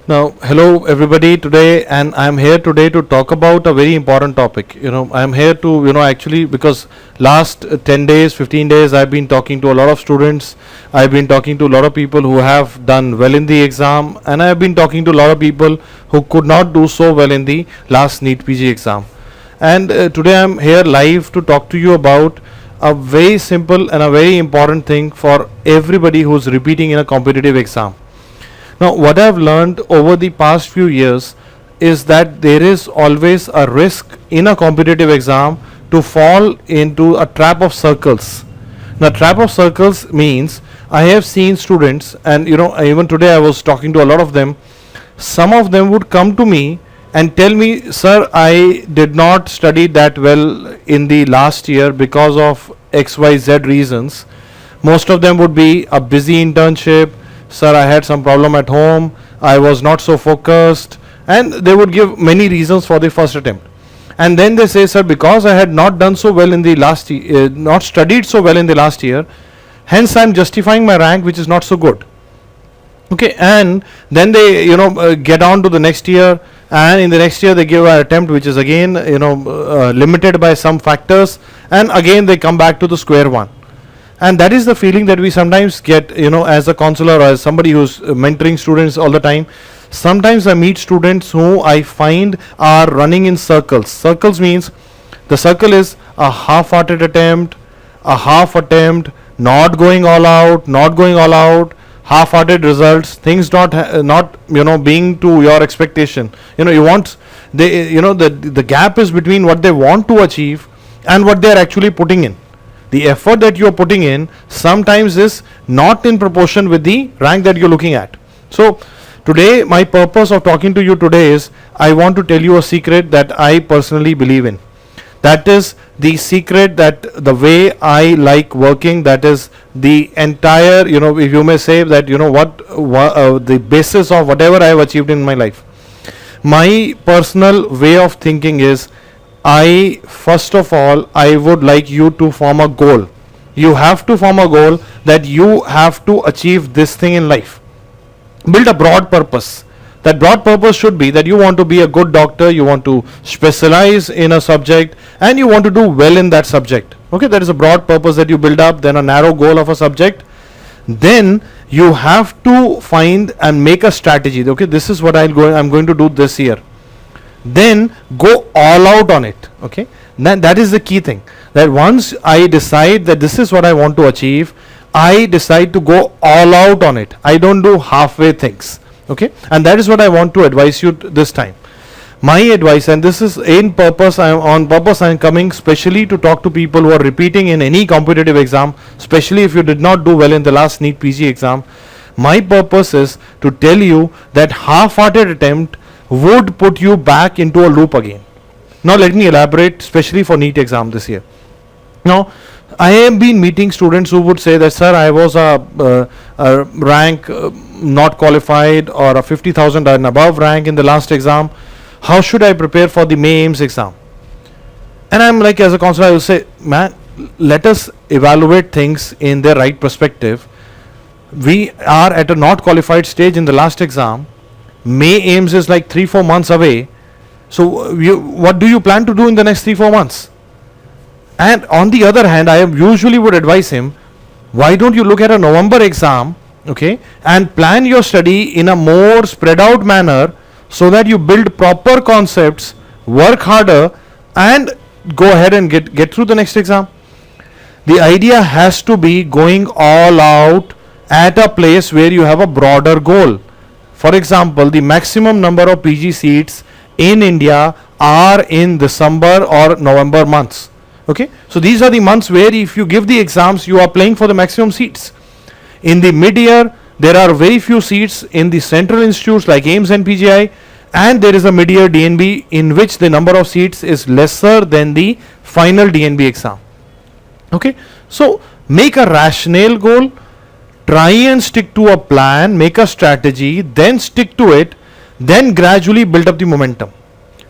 Now, hello everybody today, and I'm here today to talk about a very important topic. I'm here to, actually, because last 10 days, 15 days, I've been talking to a lot of students. I've been talking to a lot of people who have done well in the exam, and I've been talking to a lot of people who could not do so well in the last NEETPG exam. And today I'm here live to talk to you about a very simple and a very important thing for everybody who's repeating in a competitive exam. Now, what I've learned over the past few years is that there is always a risk in a competitive exam to fall into a trap of circles. Now, trap of circles means I have seen students, and even today I was talking to a lot of them. Some of them would come to me and tell me, sir, I did not study that well in the last year because of XYZ reasons. Most of them would be a busy internship. Sir, I had some problem at home, I was not so focused, and they would give many reasons for the first attempt. And then they say, sir, because I had not done so well in the last year, not studied so well in the last year, hence I am justifying my rank which is not so good. Okay, and then they get on to the next year, and in the next year they give an attempt which is again limited by some factors, and again they come back to the square one. And that is the feeling that we sometimes get, as a counselor or as somebody who's mentoring students all the time. Sometimes I meet students who I find are running in circles. Circles means the circle is a half-hearted attempt, a half attempt, not going all out, half-hearted results, things not being to your expectation. You want the gap is between what they want to achieve and what they are actually putting in. The effort that you are putting in sometimes is not in proportion with the rank that you're looking at. So today, my purpose of talking to you today is I want to tell you a secret that I personally believe in. That is the secret, that the way I like working, that is the entire, if you may say that, the basis of whatever I have achieved in my life. My personal way of thinking is, first of all, I would like you to form a goal. You have to form a goal that you have to achieve this thing in life. Build a broad purpose. That broad purpose should be that you want to be a good doctor, you want to specialize in a subject, and you want to do well in that subject. Okay, that is a broad purpose that you build up, then a narrow goal of a subject. Then you have to find and make a strategy. Okay, this is what I'm going to do this year. Then go all out on it. Okay, that is the key thing, that once I decide that this is what I want to achieve, I decide to go all out on it. I don't do halfway things. Okay, and that is what I want to advise you this time. My advice, and this is on purpose, I'm coming specially to talk to people who are repeating in any competitive exam, especially if you did not do well in the last NEETPG exam. My purpose is to tell you that half-hearted attempt would put you back into a loop again. Now let me elaborate, especially for NEET exam this year. Now I have been meeting students who would say that, sir, I was a rank not qualified or a 50,000 and above rank in the last exam. How should I prepare for the May AIMS exam? And I'm like, as a counselor, I will say, man, let us evaluate things in their right perspective. We are at a not qualified stage in the last exam. May AIMS is like 3-4 months away. So what do you plan to do in the next 3-4 months? And on the other hand, I usually would advise him, why don't you look at a November exam, okay, and plan your study in a more spread out manner so that you build proper concepts, work harder, and go ahead and get through the next exam. The idea has to be going all out at a place where you have a broader goal. For example, the maximum number of PG seats in India are in December or November months. Okay, so these are the months where if you give the exams, you are playing for the maximum seats. In the mid-year, there are very few seats in the central institutes like AIMS and PGI, and there is a mid-year DNB in which the number of seats is lesser than the final DNB exam. Okay, so make a rational goal. Try and stick to a plan, make a strategy, then stick to it, then gradually build up the momentum.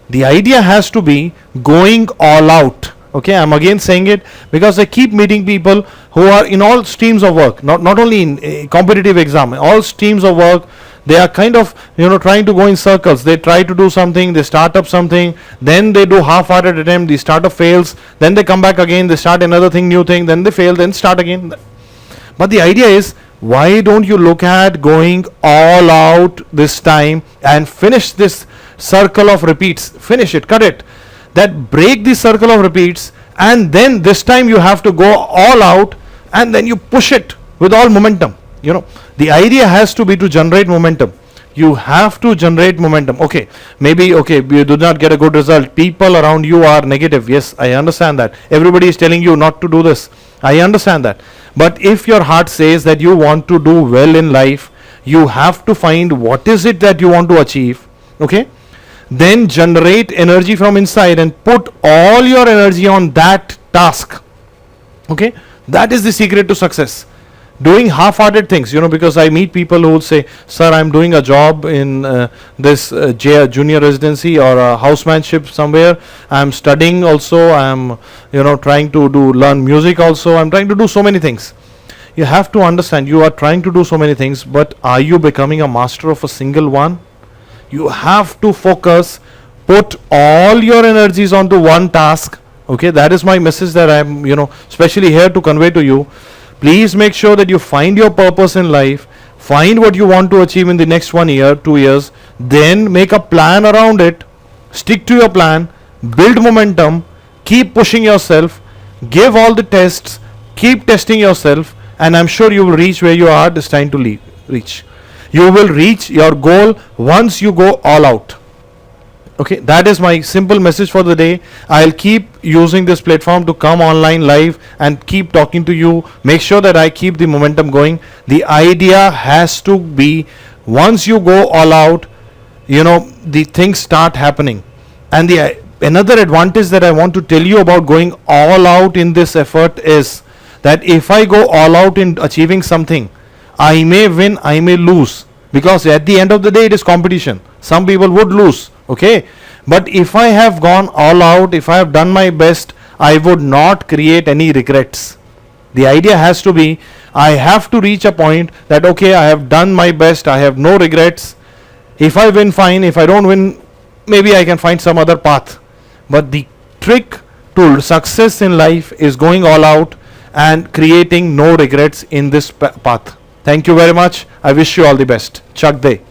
The idea has to be going all out. Okay, I'm again saying it because I keep meeting people who are in all streams of work, not only in competitive exam, all streams of work. They are kind of trying to go in circles. They try to do something, they start up something, then they do half-hearted attempt, the startup fails, then they come back again, they start another thing, new thing, then they fail, then start again. But the idea is, why don't you look at going all out this time and finish this circle of repeats? Finish it, cut it. That break the circle of repeats, and then this time you have to go all out, and then you push it with all momentum. The idea has to be to generate momentum. You have to generate momentum. Maybe you do not get a good result, people around you are negative. Yes, I understand that. Everybody is telling you not to do this. I understand that. But if your heart says that you want to do well in life, you have to find what is it that you want to achieve. Then generate energy from inside and put all your energy on that task. That is the secret to success. Doing half-hearted things, because I meet people who will say, sir, I'm doing a job in this junior residency or a housemanship somewhere. I'm studying also. I'm, trying to learn music also. I'm trying to do so many things. You have to understand, you are trying to do so many things, but are you becoming a master of a single one? You have to focus, put all your energies onto one task. That is my message that I'm, especially here to convey to you. Please make sure that you find your purpose in life, find what you want to achieve in the next 1 year, 2 years, then make a plan around it, stick to your plan, build momentum, keep pushing yourself, give all the tests, keep testing yourself, and I'm sure you will reach where you are destined to reach. You will reach your goal once you go all out. That is my simple message for the day. I'll keep using this platform to come online live and keep talking to you. Make sure that I keep the momentum going. The idea has to be, once you go all out, the things start happening. And the another advantage that I want to tell you about going all out in this effort is that if I go all out in achieving something, I may win, I may lose, because at the end of the day it is competition. Some people would lose. But if I have gone all out, if I have done my best, I would not create any regrets. The idea has to be, I have to reach a point that I have done my best, I have no regrets. If I win, fine. If I don't win, maybe I can find some other path. But the trick to success in life is going all out and creating no regrets in this path. Thank you very much. I wish you all the best. Chak de.